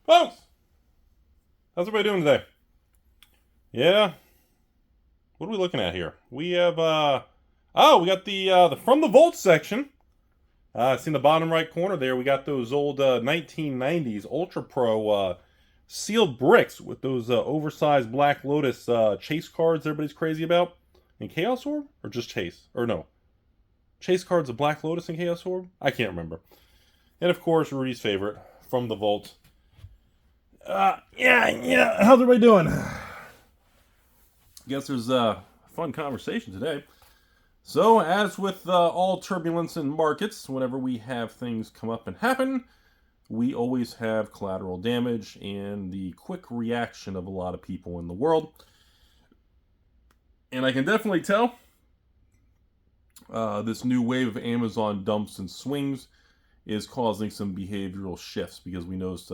Folks, how's everybody doing today? Yeah, what are we looking at here? We have we got the from the vault section. See in the bottom right corner there, we got those old 1990s Ultra Pro sealed bricks with those oversized Black Lotus chase cards everybody's crazy about. In Chaos Orb? Or just Chase? Or no. Chase cards of Black Lotus and Chaos Orb? I can't remember. And of course, Rudy's favorite, from the vault. Yeah. How's everybody doing? Guess there's a fun conversation today. So, as with all turbulence in markets, whenever we have things come up and happen, we always have collateral damage and the quick reaction of a lot of people in the world. And I can definitely tell this new wave of Amazon dumps and swings is causing some behavioral shifts, because we noticed,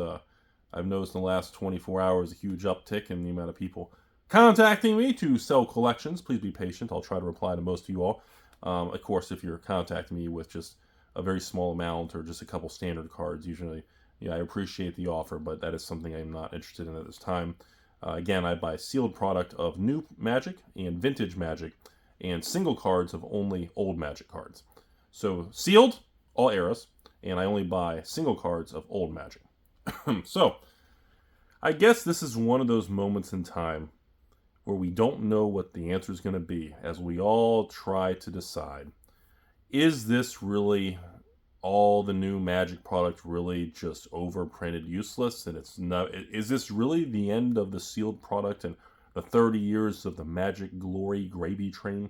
I've noticed in the last 24 hours a huge uptick in the amount of people contacting me to sell collections. Please be patient. I'll try to reply to most of you all. Of course, if you're contacting me with just a very small amount or just a couple standard cards, usually, I appreciate the offer, but that is something I'm not interested in at this time. Again, I buy sealed product of new Magic and vintage Magic and single cards of only old Magic cards. So sealed, all eras, and I only buy single cards of old Magic. So, I guess this is one of those moments in time where we don't know what the answer is going to be, as we all try to decide, is this really all the new Magic product really just overprinted useless, and it's not? Is this really the end of the sealed product and the 30 years of the Magic glory gravy train?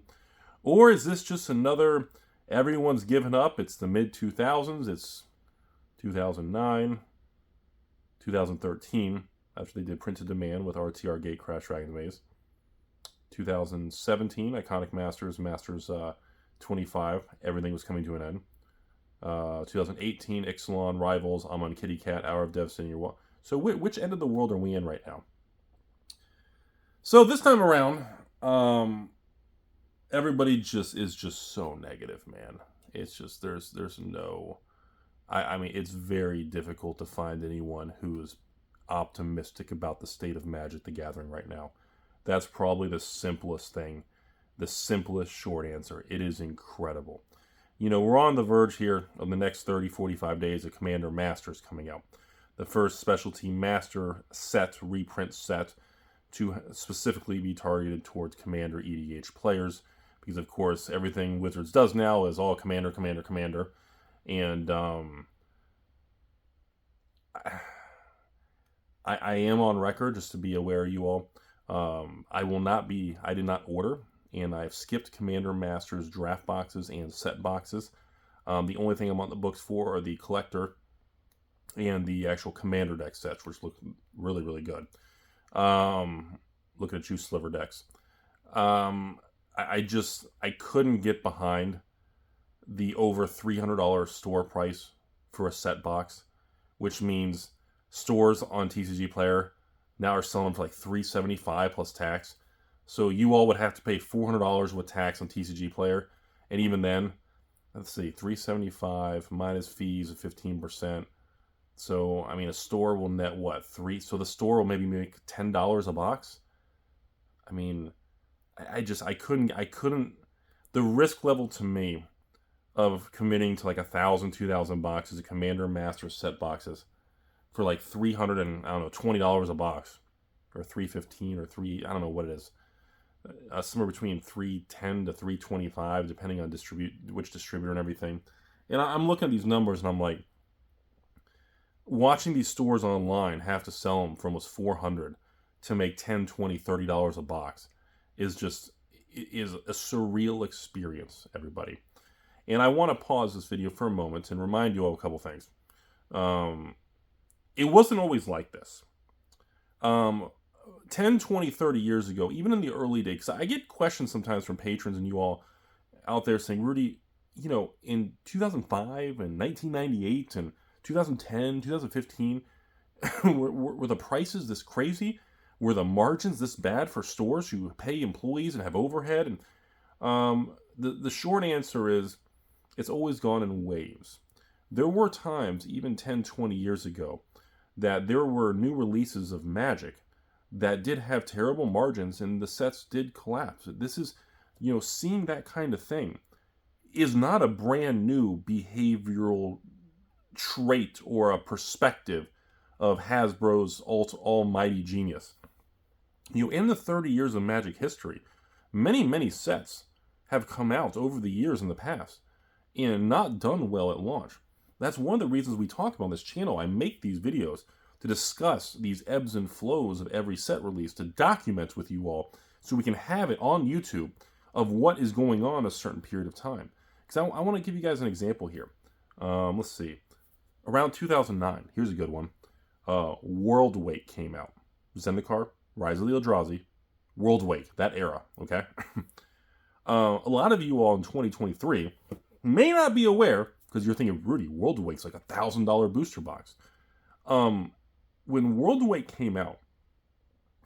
Or is this just another, everyone's given up, it's the mid-2000s, it's 2009, 2013, after they did Printed Demand with RTR Gate Crash Dragon Maze. 2017, Iconic Masters, 25, everything was coming to an end. 2018, Ixalan, Rivals, I'm on Kitty Cat, Hour of Devastation. So which end of the world are we in right now? So this time around, everybody is just so negative, man. It's just, there's no... I mean, it's very difficult to find anyone who is optimistic about the state of Magic the Gathering right now. That's probably the simplest thing, the simplest short answer. It is incredible. We're on the verge here of the next 30, 45 days of Commander Masters coming out. The first specialty Master set, reprint set, to specifically be targeted towards Commander EDH players. Because, of course, everything Wizards does now is all Commander. And I am on record, just to be aware, you all. I did not order, and I've skipped Commander Masters draft boxes and set boxes. The only thing I'm on the books for are the collector and the actual Commander deck sets, which look really, really good. Looking at Juice Sliver decks. I couldn't get behind the over $300 store price for a set box, which means stores on TCG Player now are selling for like $375 plus tax. So you all would have to pay $400 with tax on TCG Player, and even then, let's see, $375 minus fees of 15%. So I mean, a store will net what, $3? So the store will maybe make $10 a box. I mean, I couldn't. The risk level to me of committing to like 1,000, 2,000 boxes of Commander Master set boxes for like $320 a box, or $315 or I don't know what it is, somewhere between $310 to $325, depending on which distributor and everything. And I'm looking at these numbers and I'm like, watching these stores online have to sell them for almost $400 to make $10, $20, $30 a box is a surreal experience, everybody. And I want to pause this video for a moment and remind you all a couple things. It wasn't always like this. 10, 20, 30 years ago, even in the early days, 'cause I get questions sometimes from patrons and you all out there saying, Rudy, in 2005 and 1998 and 2010, 2015, were the prices this crazy? Were the margins this bad for stores who pay employees and have overhead? And the short answer is, it's always gone in waves. There were times, even 10, 20 years ago, that there were new releases of Magic that did have terrible margins and the sets did collapse. This is, seeing that kind of thing is not a brand new behavioral trait or a perspective of Hasbro's almighty genius. In the 30 years of Magic history, many sets have come out over the years in the past and not done well at launch. That's one of the reasons we talk about on this channel. I make these videos to discuss these ebbs and flows of every set release, to document with you all so we can have it on YouTube of what is going on a certain period of time. Because I want to give you guys an example here. Let's see. Around 2009, here's a good one. Worldwake came out. Zendikar, Rise of the Eldrazi, Worldwake, that era, okay? A lot of you all in 2023 may not be aware, because you're thinking, Rudy, Worldwake's like $1,000 booster box. When Worldwake came out,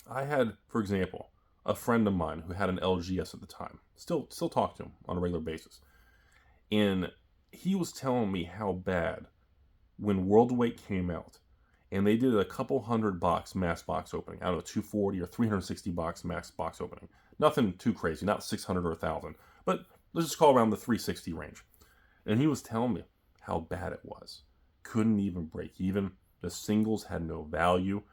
I had, for example, a friend of mine who had an LGS at the time. Still talk to him on a regular basis. And he was telling me how bad when Worldwake came out, and they did a couple hundred box mass box opening. I don't know, 240 or 360 box mass box opening. Nothing too crazy, not 600 or 1,000. But let's just call around the 360 range. And he was telling me how bad it was. Couldn't even break even. The singles had no value.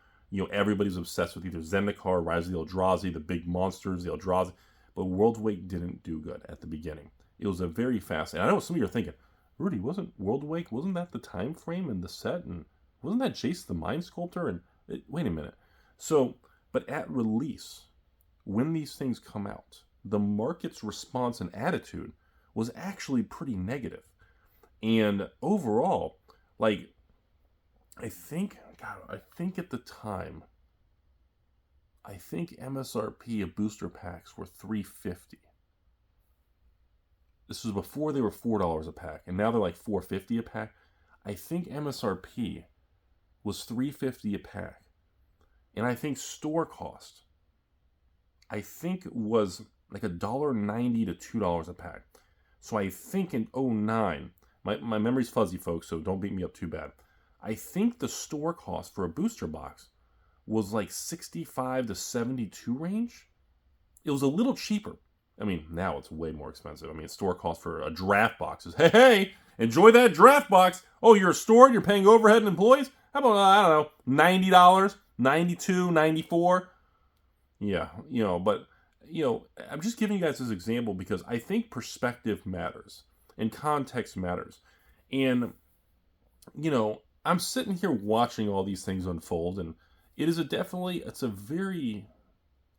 Everybody's obsessed with either Zendikar, Rise of the Eldrazi, the big monsters, the Eldrazi. But Worldwake didn't do good at the beginning. It was a very fast, and I know some of you are thinking, Rudy, wasn't that the time frame in the set? And wasn't that Jace the Mind Sculptor? And wait a minute. But at release, when these things come out, the market's response and attitude was actually pretty negative. And overall, I think at the time, MSRP of booster packs were $350. This was before they were $4 a pack, and now they're like $450 a pack. I think MSRP was $350 a pack, and I think store cost, was like $1.90 to $2 a pack. So I think in 2009, my memory's fuzzy, folks, so don't beat me up too bad. I think the store cost for a booster box was like 65 to 72 range. It was a little cheaper. I mean, now it's way more expensive. I mean, store cost for a draft box is, hey, enjoy that draft box. Oh, you're a store and you're paying overhead and employees? How about, I don't know, $90, $92, $94? Yeah, but, I'm just giving you guys this example because I think perspective matters and context matters. And, I'm sitting here watching all these things unfold, and it's a very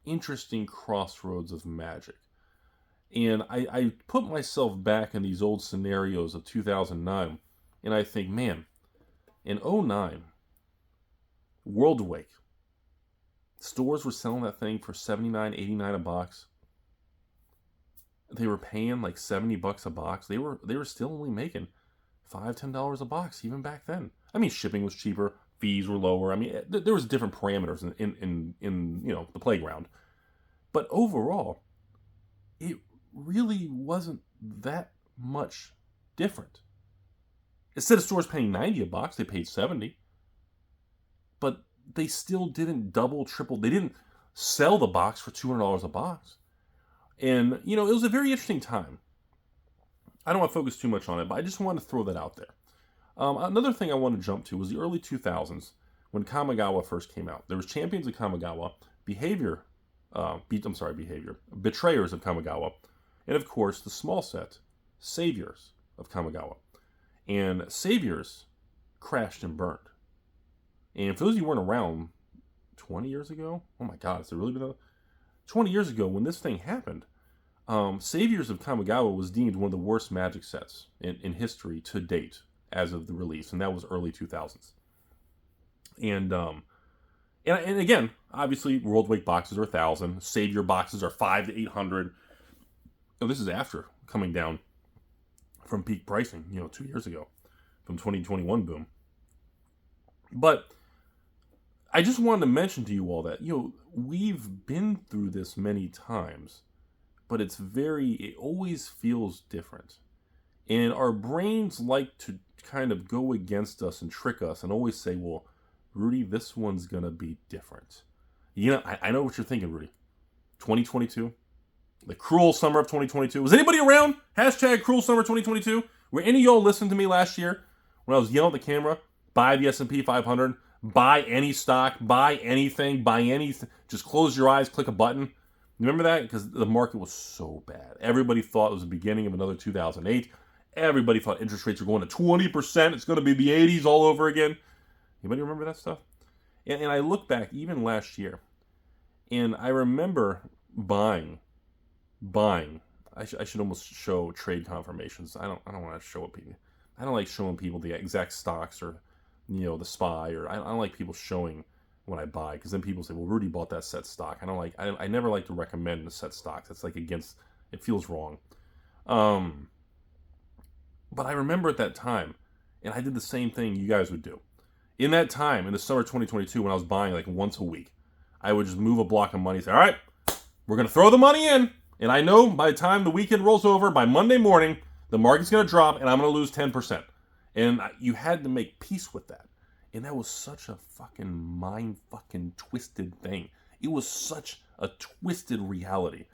interesting crossroads of Magic. And I put myself back in these old scenarios of 2009, and I think, man, in 2009, Worldwake, stores were selling that thing for $79, $89 a box. They were paying like $70 a box. They were still only making $5, $10 a box even back then. I mean, shipping was cheaper, fees were lower. I mean, there was different parameters in the playground. But overall, it really wasn't that much different. Instead of stores paying $90 a box, they paid $70. But they still didn't double, triple. They didn't sell the box for $200 a box. And, it was a very interesting time. I don't want to focus too much on it, but I just wanted to throw that out there. Another thing I want to jump to was the early 2000s when Kamigawa first came out. There was Champions of Kamigawa, Betrayers of Kamigawa, and of course the small set, Saviors of Kamigawa. And Saviors crashed and burned. And for those of you who weren't around 20 years ago, oh my God, has it really been 20 years ago when this thing happened? Saviors of Kamigawa was deemed one of the worst Magic sets in history to date as of the release, and that was early 2000s. And again, obviously, Worldwake boxes are 1,000. Savior boxes are 500 to 800. This is after coming down from peak pricing, 2 years ago, from 2021 boom. But I just wanted to mention to you all that, we've been through this many times, but it always feels different. And our brains like to kind of go against us and trick us and always say, well, Rudy, this one's going to be different. You know, I know what you're thinking, Rudy. 2022, the cruel summer of 2022. Was anybody around? Hashtag cruel summer 2022. Were any of y'all listening to me last year when I was yelling at the camera, buy the S&P 500, buy any stock, buy anything, just close your eyes, click a button. Remember that? Because the market was so bad. Everybody thought it was the beginning of another 2008. Everybody thought interest rates were going to 20%. It's going to be the 80s all over again. Anybody remember that stuff? And I look back even last year, and I remember buying. I should almost show trade confirmations. I don't want to show it people. I don't like showing people the exact stocks or, the SPY, or I don't like people showing when I buy, because then people say, well, Rudy bought that set stock. I never like to recommend the set stocks. It's like against, it feels wrong. But I remember at that time, and I did the same thing you guys would do. In that time, in the summer of 2022, when I was buying like once a week, I would just move a block of money and say, all right, we're going to throw the money in. And I know by the time the weekend rolls over, by Monday morning, the market's going to drop and I'm going to lose 10%. And you had to make peace with that. And that was such a fucking mind-fucking-twisted thing. It was such a twisted reality.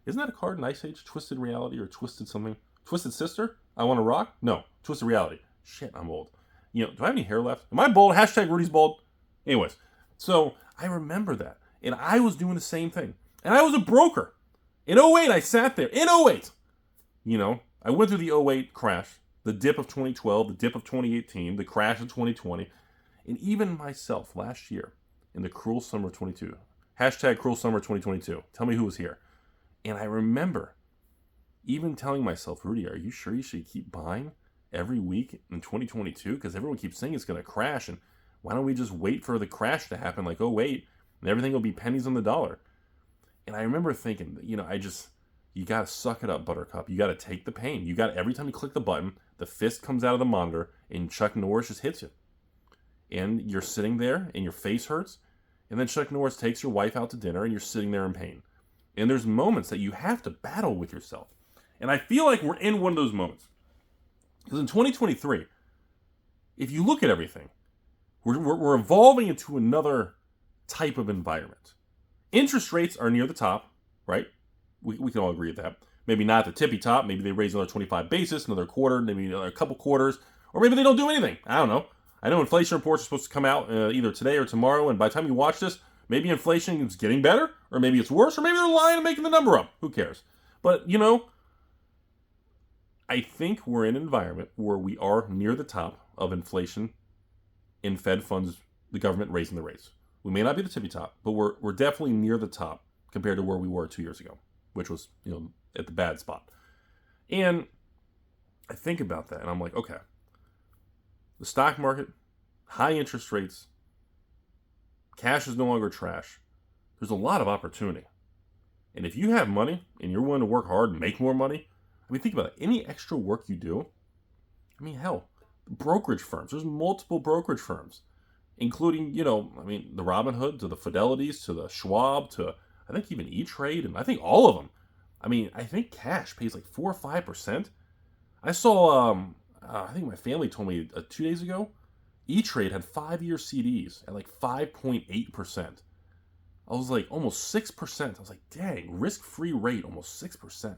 Isn't that a card in Ice Age? Twisted reality or twisted something? Twisted sister? I want to rock? No. Twisted reality. Shit, I'm old. Do I have any hair left? Am I bald? Hashtag Rudy's bald. Anyways, so I remember that. And I was doing the same thing. And I was a broker. In 08, I sat there. In 08. I went through the 08 crash, the dip of 2012, the dip of 2018, the crash of 2020. And even myself last year in the cruel summer of 22. Hashtag cruel summer 2022. Tell me who was here. And I remember even telling myself, Rudy, are you sure you should keep buying every week in 2022? Because everyone keeps saying it's going to crash. And why don't we just wait for the crash to happen like 08 and everything will be pennies on the dollar? And I remember thinking, you got to suck it up, Buttercup. You got to take the pain. Every time you click the button, the fist comes out of the monitor and Chuck Norris just hits you. And you're sitting there and your face hurts. And then Chuck Norris takes your wife out to dinner and you're sitting there in pain. And there's moments that you have to battle with yourself. And I feel like we're in one of those moments. Because in 2023, if you look at everything, we're evolving into another type of environment. Interest rates are near the top, right? We can all agree with that. Maybe not the tippy top. Maybe they raise another 25 basis, another quarter, maybe a couple quarters. Or maybe they don't do anything. I don't know. I know inflation reports are supposed to come out either today or tomorrow. And by the time you watch this, maybe inflation is getting better. Or maybe it's worse. Or maybe they're lying and making the number up. Who cares? But, I think we're in an environment where we are near the top of inflation in Fed funds, the government raising the rates. We may not be the tippy top, but we're definitely near the top compared to where we were 2 years ago, which was, at the bad spot. And I think about that and I'm like, okay, the stock market, high interest rates, cash is no longer trash. There's a lot of opportunity. And if you have money and you're willing to work hard and make more money, think about it. Any extra work you do, hell, brokerage firms. There's multiple brokerage firms, including, the Robinhood, to the Fidelities, to the Schwab, to, I think, even E-Trade, and I think all of them. I think cash pays like 4 or 5%. I saw, I think my family told me 2 days ago, E-Trade had 5-year CDs at like 5.8%. I was like, almost 6%. I was like, dang, risk-free rate, almost 6%.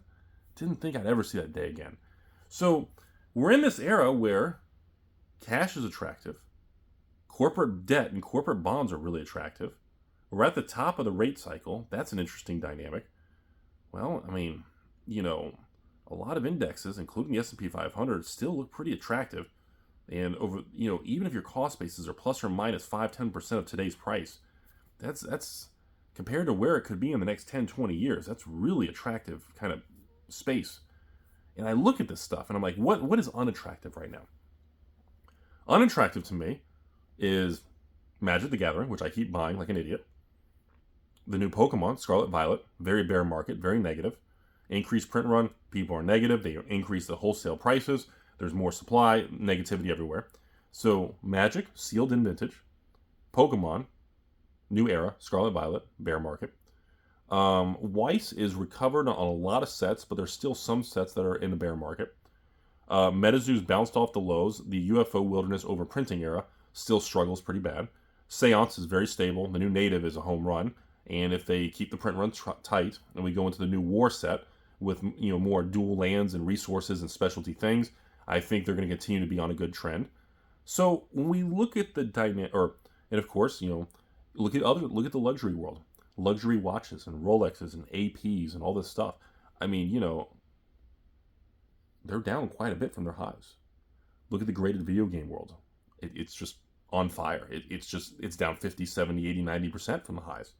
Didn't think I'd ever see that day again. So we're in this era where cash is attractive. Corporate debt and corporate bonds are really attractive. We're at the top of the rate cycle. That's an interesting dynamic. Well, a lot of indexes, including the S&P 500, still look pretty attractive. And over, even if your cost bases are plus or minus 5-10% of today's price, that's compared to where it could be in the next 10, 20 years. That's really attractive kind of space. And I look at this stuff and I'm like, what is unattractive right now? Unattractive to me is Magic the Gathering, which I keep buying like an idiot. The new Pokemon, Scarlet Violet, very bear market, very negative. Increased print run, people are negative. They increase the wholesale prices. There's more supply, negativity everywhere. So Magic, sealed in vintage. Pokemon, new era, Scarlet Violet, bear market. Weiss is recovered on a lot of sets, but there's still some sets that are in the bear market. MetaZoo's bounced off the lows. The UFO Wilderness overprinting era still struggles pretty bad. Seance is very stable. The new Native is a home run. And if they keep the print run tight, and we go into the new War set with more dual lands and resources and specialty things, I think they're going to continue to be on a good trend. So when we look at the dynamic, and of course, look at the luxury world, luxury watches and Rolexes and APs and all this stuff. I mean, they're down quite a bit from their highs. Look at the graded video game world. It's just on fire. It's down 50, 70, 80, 90% from the highs.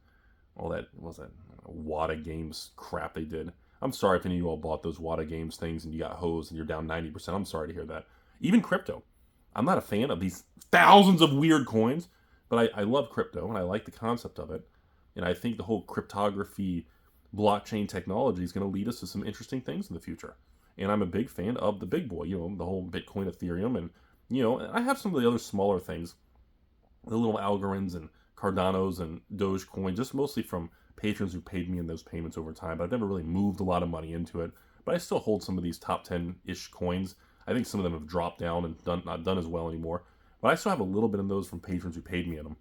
All that, what was that Wada Games crap they did. I'm sorry if any of you all bought those Wada Games things and you got hosed and you're down 90%. I'm sorry to hear that. Even crypto. I'm not a fan of these thousands of weird coins, but I love crypto and I like the concept of it. And I think the whole cryptography blockchain technology is going to lead us to some interesting things in the future. And I'm a big fan of the big boy, the whole Bitcoin, Ethereum, and, I have some of the other smaller things, the little Algorand and Cardanos and Dogecoin, just mostly from patrons who paid me in those payments over time. But I've never really moved a lot of money into it. But I still hold some of these top 10-ish coins. I think some of them have dropped down and not done as well anymore. But I still have a little bit of those from patrons who paid me in them.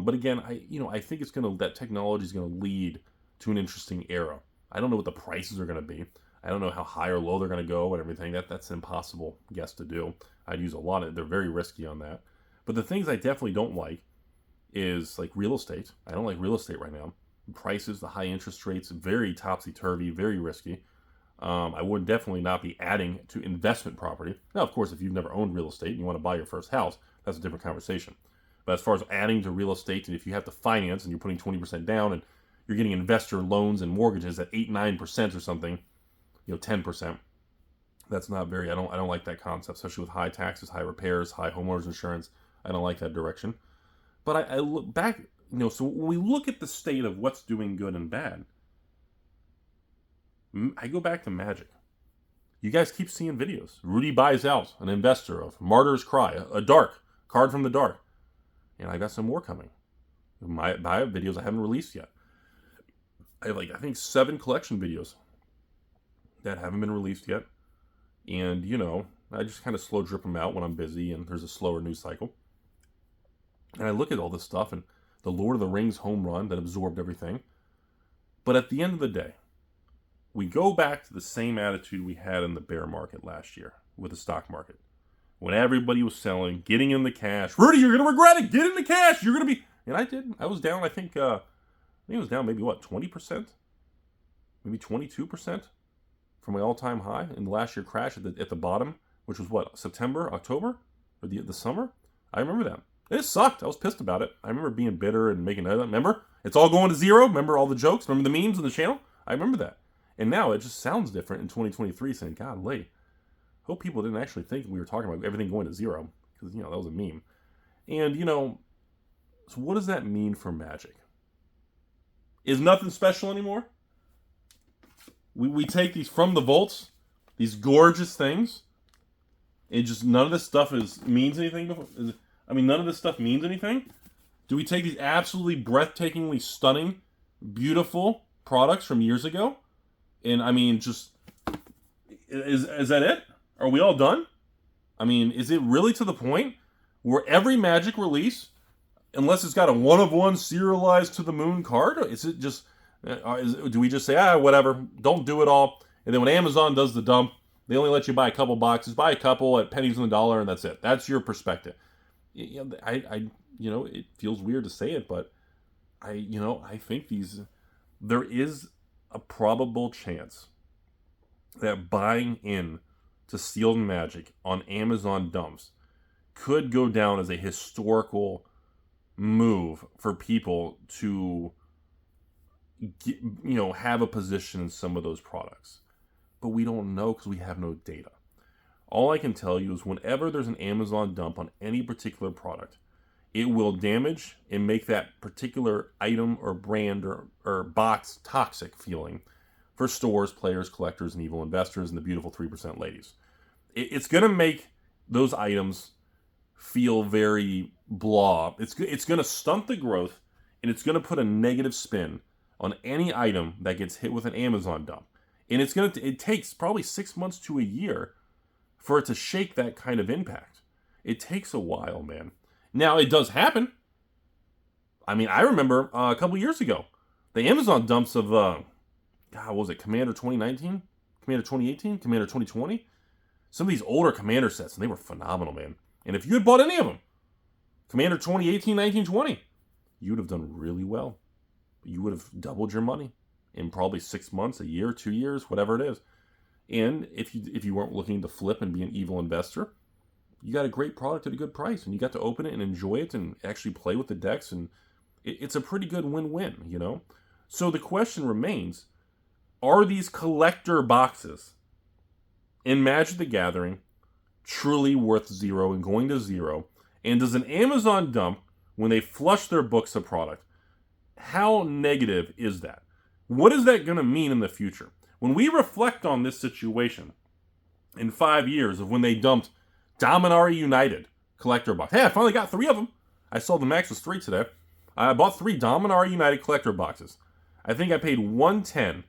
But again, I think that technology is gonna lead to an interesting era. I don't know what the prices are gonna be. I don't know how high or low they're gonna go and everything. That's an impossible guess to do. I'd use a lot of. They're very risky on that. But the things I definitely don't like is like real estate. I don't like real estate right now. The prices, the high interest rates, very topsy-turvy, very risky. I would definitely not be adding to investment property. Now, of course, if you've never owned real estate and you want to buy your first house, that's a different conversation. But as far as adding to real estate, and if you have to finance and you're putting 20% down and you're getting investor loans and mortgages at 8, 9% or something, 10%, that's not very, I don't like that concept, especially with high taxes, high repairs, high homeowners insurance. I don't like that direction. But I look back, so when we look at the state of what's doing good and bad, I go back to Magic. You guys keep seeing videos. Rudy buys out an investor of Martyr's Cry, a dark card from the dark. And I got some more coming. My videos I haven't released yet. I have I think 7 collection videos that haven't been released yet. And, I just kind of slow drip them out when I'm busy and there's a slower news cycle. And I look at all this stuff and the Lord of the Rings home run that absorbed everything. But at the end of the day, we go back to the same attitude we had in the bear market last year with the stock market. When everybody was selling, getting in the cash. Rudy, you're going to regret it. Get in the cash. You're going to be... And I did. I was down, I think it was down maybe, 20%? Maybe 22% from my all-time high in the last year crash at the bottom, which was September, October? Or the summer? I remember that. It sucked. I was pissed about it. I remember being bitter and making that. Remember? It's all going to zero. Remember all the jokes? Remember the memes on the channel? I remember that. And now it just sounds different in 2023 saying, golly, hope people didn't actually think we were talking about everything going to zero. Because, that was a meme. And, so what does that mean for Magic? Is nothing special anymore? We take these from the vaults, these gorgeous things, and just none of this stuff means anything before... none of this stuff means anything. Do we take these absolutely breathtakingly stunning, beautiful products from years ago? And is that it? Are we all done? Is it really to the point where every Magic release, unless it's got a one-of-one serialized to the moon card, is it just, do we just say, whatever, don't do it all, and then when Amazon does the dump, they only let you buy a couple boxes, buy a couple at pennies on the dollar, and that's it. That's your perspective. It feels weird to say it, but I think there is a probable chance that buying in to Sealed Magic on Amazon dumps could go down as a historical move for people to have a position in some of those products. But we don't know because we have no data. All I can tell you is whenever there's an Amazon dump on any particular product, it will damage and make that particular item or brand or box toxic feeling for stores, players, collectors, and evil investors and the beautiful 3% ladies. It's going to make those items feel very blah. It's going to stunt the growth, and it's going to put a negative spin on any item that gets hit with an Amazon dump. And it takes probably 6 months to a year for it to shake that kind of impact. It takes a while, man. Now, it does happen. I mean, I remember a couple years ago, the Amazon dumps of, God, what was it, Commander 2019? Commander 2018? Commander 2020? Some of these older Commander sets, and they were phenomenal, man. And if you had bought any of them, Commander 2018, 19, 20, you would have done really well. You would have doubled your money in probably 6 months, a year, 2 years, whatever it is. And if you weren't looking to flip and be an evil investor, you got a great product at a good price, and you got to open it and enjoy it and actually play with the decks, and it's a pretty good win-win, you know? So the question remains, are these collector boxes in Magic the Gathering truly worth zero and going to zero? And does an Amazon dump, when they flush their books of product, how negative is that? What is that going to mean in the future? When we reflect on this situation in 5 years of when they dumped Dominaria United collector box. Hey, I finally got 3 of them. I saw the max was 3 today. I bought 3 Dominaria United collector boxes. I think I paid $110,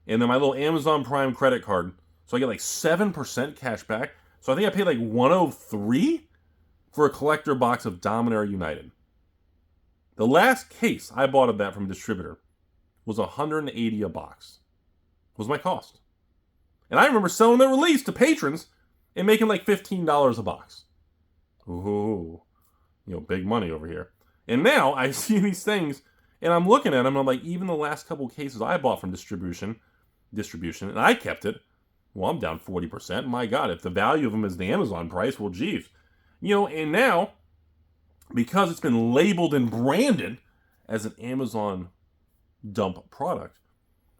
and then my little Amazon Prime credit card, so I get like 7% cash back. So I think I paid like $103 for a collector box of Dominaria United. The last case I bought of that from a distributor was $180 a box. Was my cost. And I remember selling their release to patrons and making like $15 a box. Ooh, big money over here. And now I see these things, and I'm looking at them, and I'm like, even the last couple cases I bought from distribution, and I kept it, well, I'm down 40%. My God, if the value of them is the Amazon price, well, geez. And now, because it's been labeled and branded as an Amazon dump product,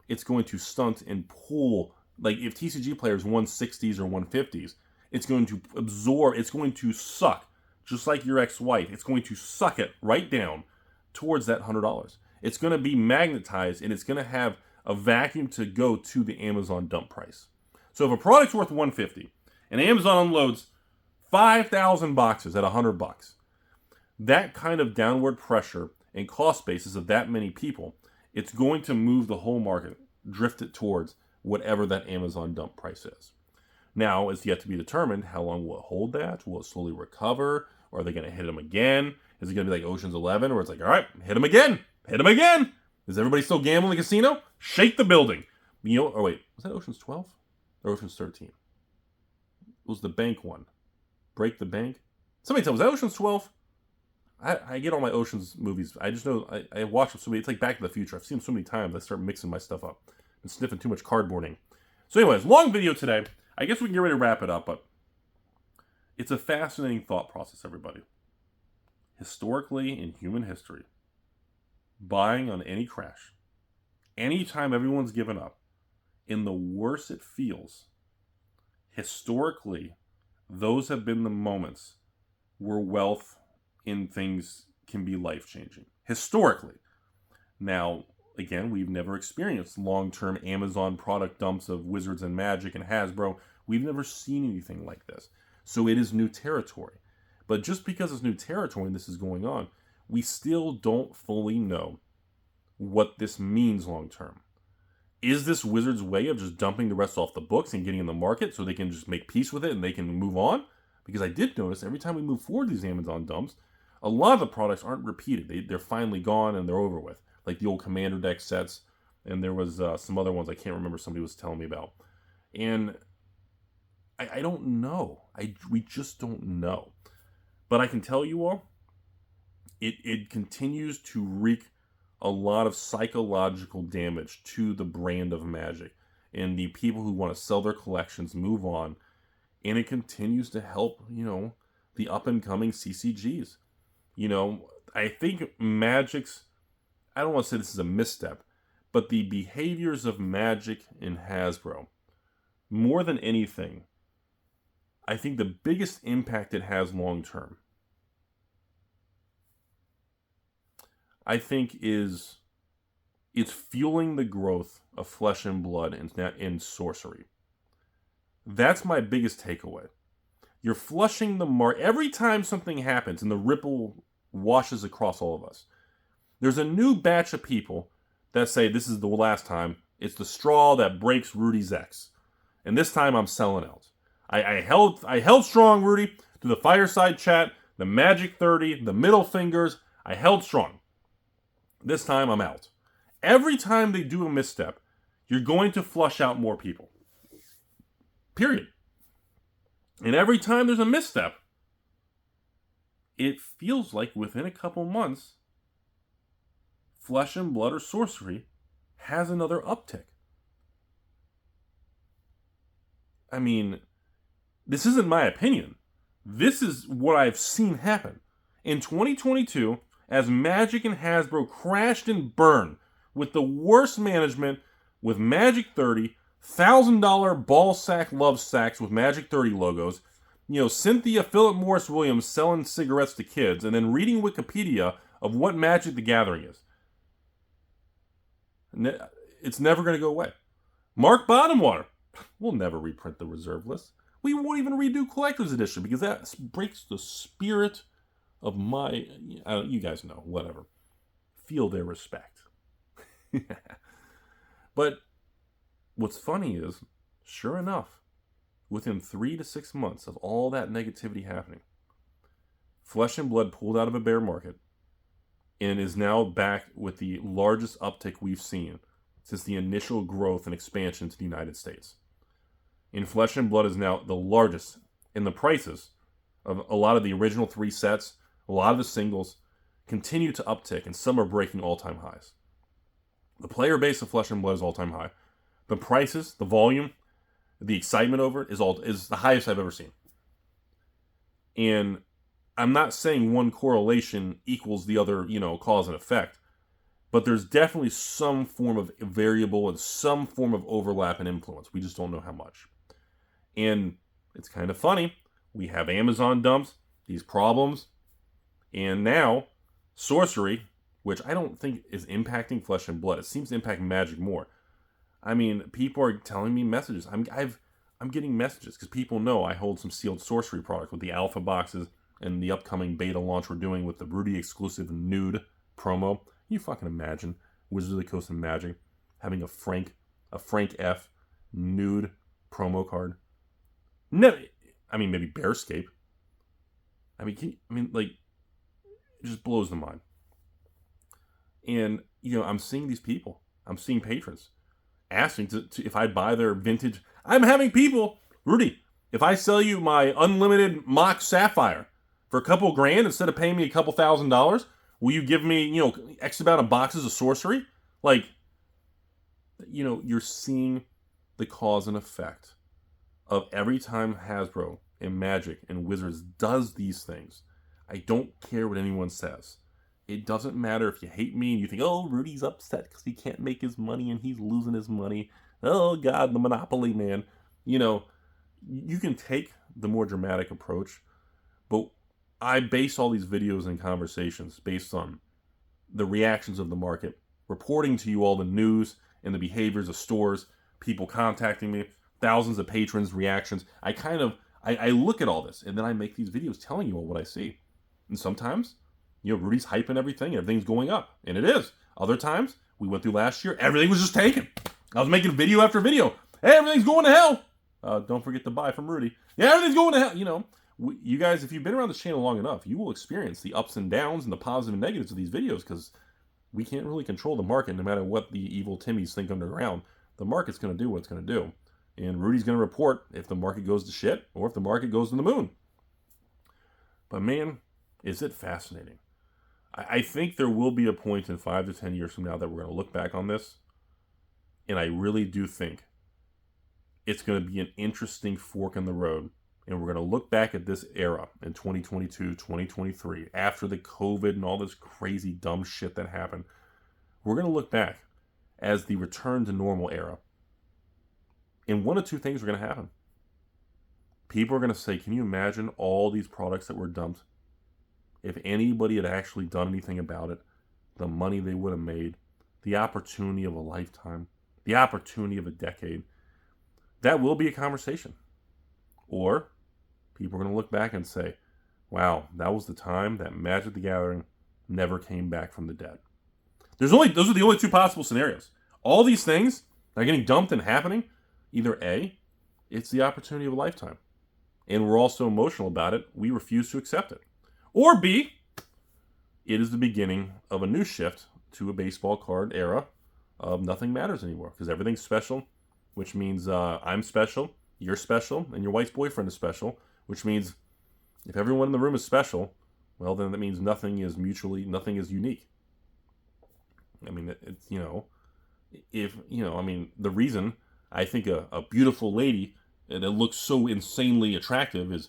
it's going to stunt and pull. Like, if TCG players 160s or 150s, it's going to absorb, it's going to suck, just like your ex-wife. It's going to suck it right down towards that $100. It's going to be magnetized, and it's going to have a vacuum to go to the Amazon dump price. So if a product's worth $150 and Amazon unloads 5,000 boxes at $100, that kind of downward pressure and cost basis of that many people, it's going to move the whole market, drift it towards whatever that Amazon dump price is. Now, it's yet to be determined how long will it hold that? Will it slowly recover? Or are they going to hit them again? Is it going to be like Ocean's 11, where it's like, all right, hit them again. Hit them again. Is everybody still gambling in the casino? Shake the building. Oh wait, was that Ocean's 12? Or Ocean's 13? It was the bank one. Break the bank? Somebody tell me, was that Ocean's 12? I get all my Ocean's movies. I just know, I watch them so many. It's like Back to the Future. I've seen them so many times, I start mixing my stuff up. And sniffing too much cardboarding. So anyways, long video today. I guess we can get ready to wrap it up, but it's a fascinating thought process, everybody. Historically, in human history, buying on any crash, anytime everyone's given up, in the worse it feels, historically, those have been the moments where wealth in things can be life-changing. Historically. Now, again, we've never experienced long-term Amazon product dumps of Wizards and Magic and Hasbro. We've never seen anything like this. So it is new territory. But just because it's new territory and this is going on, we still don't fully know what this means long-term. Is this Wizards' way of just dumping the rest off the books and getting in the market so they can just make peace with it and they can move on? Because I did notice every time we move forward these Amazon dumps, a lot of the products aren't repeated. They're finally gone and they're over with. Like the old Commander deck sets, and there was some other ones I can't remember somebody was telling me about. And I don't know. We just don't know. But I can tell you all, it continues to wreak a lot of psychological damage to the brand of Magic. And the people who want to sell their collections move on. And it continues to help, the up-and-coming CCGs. I think Magic's, I don't want to say this is a misstep, but the behaviors of Magic and Hasbro, more than anything, I think the biggest impact it has long-term, I think it's fueling the growth of Flesh and Blood in sorcery. That's my biggest takeaway. You're flushing the market. Every time something happens and the ripple washes across all of us, there's a new batch of people that say this is the last time. It's the straw that breaks Rudy's ex. And this time I'm selling out. I held strong, Rudy, through the fireside chat, the Magic 30, the middle fingers. I held strong. This time I'm out. Every time they do a misstep, you're going to flush out more people. Period. And every time there's a misstep, it feels like within a couple months, Flesh and Blood or Sorcery has another uptick. I mean, this isn't my opinion. This is what I've seen happen. In 2022, as Magic and Hasbro crashed and burned with the worst management, with Magic 30, $1,000 ball sack love sacks with Magic 30 logos, Cynthia Philip Morris Williams selling cigarettes to kids, and then reading Wikipedia of what Magic the Gathering is. It's never going to go away. Mark Bottomwater. We'll never reprint the reserve list. We won't even redo Collector's Edition because that breaks the spirit of my... you guys know, whatever. Feel their respect. But what's funny is, sure enough, within 3 to 6 months of all that negativity happening, Flesh and Blood pulled out of a bear market and is now back with the largest uptick we've seen since the initial growth and expansion to the United States. And Flesh and Blood is now the largest in the prices of a lot of the original 3 sets. A lot of the singles continue to uptick, and some are breaking all-time highs. The player base of Flesh and Blood is all-time high. The prices, the volume, the excitement over it is the highest I've ever seen. And I'm not saying one correlation equals the other, cause and effect, but there's definitely some form of variable and some form of overlap and influence. We just don't know how much. And it's kind of funny. We have Amazon dumps, these problems, and now Sorcery, which I don't think is impacting Flesh and Blood. It seems to impact Magic more. I mean, people are telling me messages. I'm getting messages because people know I hold some sealed Sorcery product with the alpha boxes and the upcoming beta launch we're doing with the Rudy exclusive nude promo. You fucking imagine Wizards of the Coast and Magic having a Frank F nude promo card. Never. I mean, maybe Bearscape. It just blows the mind. And I'm seeing these people. I'm seeing patrons asking to if I buy their vintage. I'm having people, Rudy, if I sell you my unlimited mock Sapphire for a couple grand instead of paying me a couple $1,000, will you give me, X amount of boxes of Sorcery? You're seeing the cause and effect of every time Hasbro and Magic and Wizards does these things. I don't care what anyone says. It doesn't matter if you hate me and you think, oh, Rudy's upset because he can't make his money and he's losing his money. Oh, God, the monopoly, man. You can take the more dramatic approach, but I base all these videos and conversations based on the reactions of the market, reporting to you all the news and the behaviors of stores, people contacting me, thousands of patrons' reactions. I look at all this, and then I make these videos telling you all what I see. And sometimes, Rudy's hyping everything, and everything's going up. And it is. Other times, we went through last year, everything was just taken. I was making video after video. Hey, everything's going to hell. Don't forget to buy from Rudy. Yeah, everything's going to hell. You guys, if you've been around this channel long enough, you will experience the ups and downs and the positive and negatives of these videos because we can't really control the market no matter what the evil Timmies think underground. The market's going to do what it's going to do. And Rudy's going to report if the market goes to shit or if the market goes to the moon. But man, is it fascinating. I think there will be a point in 5 to 10 years from now that we're going to look back on this. And I really do think it's going to be an interesting fork in the road. And we're going to look back at this era in 2022, 2023, after the COVID and all this crazy dumb shit that happened. We're going to look back as the return to normal era. And one of two things are going to happen. People are going to say, can you imagine all these products that were dumped? If anybody had actually done anything about it, the money they would have made, the opportunity of a lifetime, the opportunity of a decade, that will be a conversation. Or people are going to look back and say, wow, that was the time that Magic the Gathering never came back from the dead. Those are the only two possible scenarios. All these things that are getting dumped and happening, either A, it's the opportunity of a lifetime, and we're all so emotional about it, we refuse to accept it. Or B, it is the beginning of a new shift to a baseball card era of nothing matters anymore because everything's special, which means I'm special, you're special, and your wife's boyfriend is special, which means if everyone in the room is special, well, then that means nothing is unique. I mean, it's, the reason I think a beautiful lady that looks so insanely attractive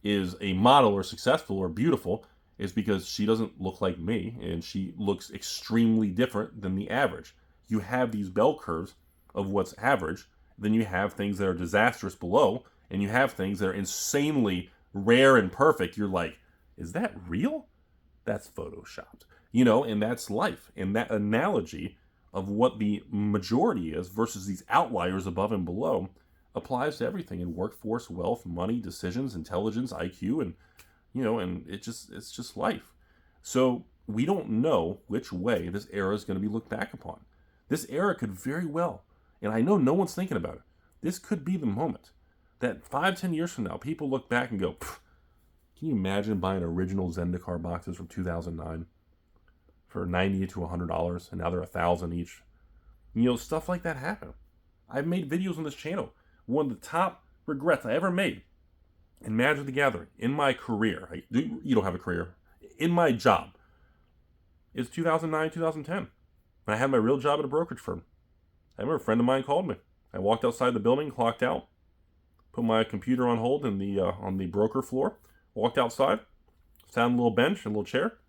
is a model or successful or beautiful is because she doesn't look like me and she looks extremely different than the average. You have these bell curves of what's average, then you have things that are disastrous below, and you have things that are insanely rare and perfect. You're like, is that real? That's photoshopped. And that's life. And that analogy of what the majority is versus these outliers above and below applies to everything in workforce, wealth, money, decisions, intelligence, IQ, and it's just life. So we don't know which way this era is going to be looked back upon. This era could very well, and I know no one's thinking about it, this could be the moment that 5-10 years from now, people look back and go, can you imagine buying original Zendikar boxes from 2009 for $90 to $100, and now they're $1,000 each? Stuff like that happen. I've made videos on this channel. One of the top regrets I ever made in Magic the Gathering, in my career, you don't have a career, in my job, is 2009, 2010. When I had my real job at a brokerage firm. I remember a friend of mine called me. I walked outside the building, clocked out, put my computer on hold on the broker floor, walked outside, sat on a little bench, a little chair,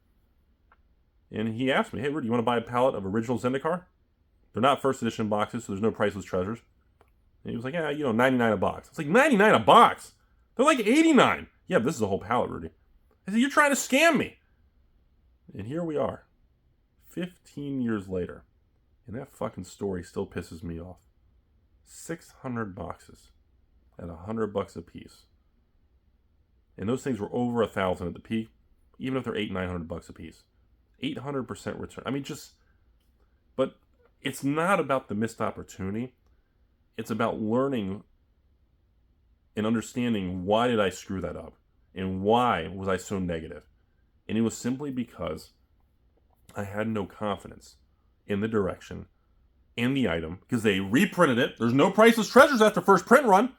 and he asked me, hey, Rudy, you want to buy a pallet of original Zendikar? They're not first edition boxes, so there's no priceless treasures. And he was like, yeah, $99 a box. It's like, $99 a box? They're like $89. Yeah, but this is a whole pallet, Rudy. I said, you're trying to scam me. And here we are, 15 years later, and that fucking story still pisses me off. 600 boxes at $100 a piece. And those things were over $1,000 at the peak, even if they're $800-900 a piece. 800% return. But it's not about the missed opportunity. It's about learning and understanding why did I screw that up and why was I so negative. And it was simply because I had no confidence in the direction and the item because they reprinted it. There's no priceless treasures after first print run.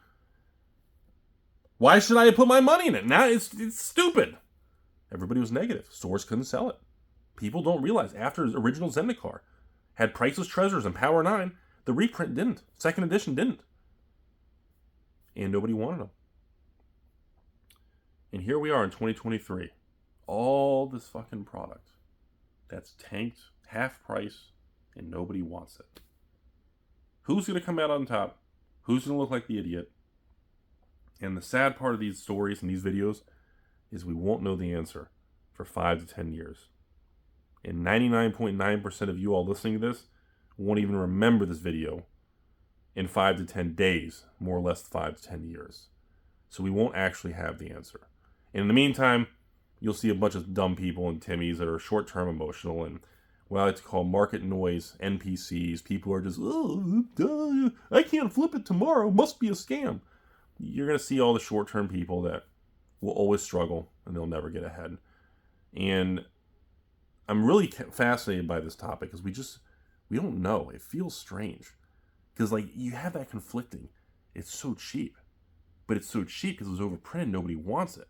Why should I have put my money in it? Now it's stupid. Everybody was negative. Stores couldn't sell it. People don't realize after original Zendikar had priceless treasures and Power 9, the reprint didn't. Second edition didn't. And nobody wanted them. And here we are in 2023. All this fucking product that's tanked, half price, and nobody wants it. Who's going to come out on top? Who's going to look like the idiot? And the sad part of these stories and these videos is we won't know the answer for 5 to 10 years. And 99.9% of you all listening to this won't even remember this video in 5 to 10 days, more or less 5 to 10 years. So we won't actually have the answer. And in the meantime, you'll see a bunch of dumb people and Timmies that are short-term emotional and what I like to call market noise, NPCs. People are just, I can't flip it tomorrow. Must be a scam. You're going to see all the short-term people that will always struggle and they'll never get ahead. And I'm really fascinated by this topic because we don't know. It feels strange because you have that conflicting. It's so cheap, but it's so cheap because it was overprinted. Nobody wants it.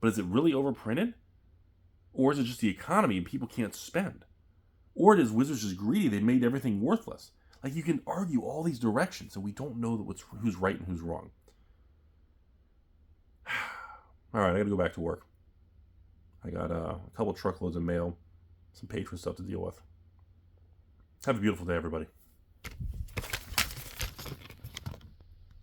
But is it really overprinted? Or is it just the economy and people can't spend? Or is Wizards just greedy? They made everything worthless. You can argue all these directions and we don't know who's right and who's wrong. All right, I got to go back to work. I got a couple truckloads of mail, some patron stuff to deal with. Have a beautiful day, everybody.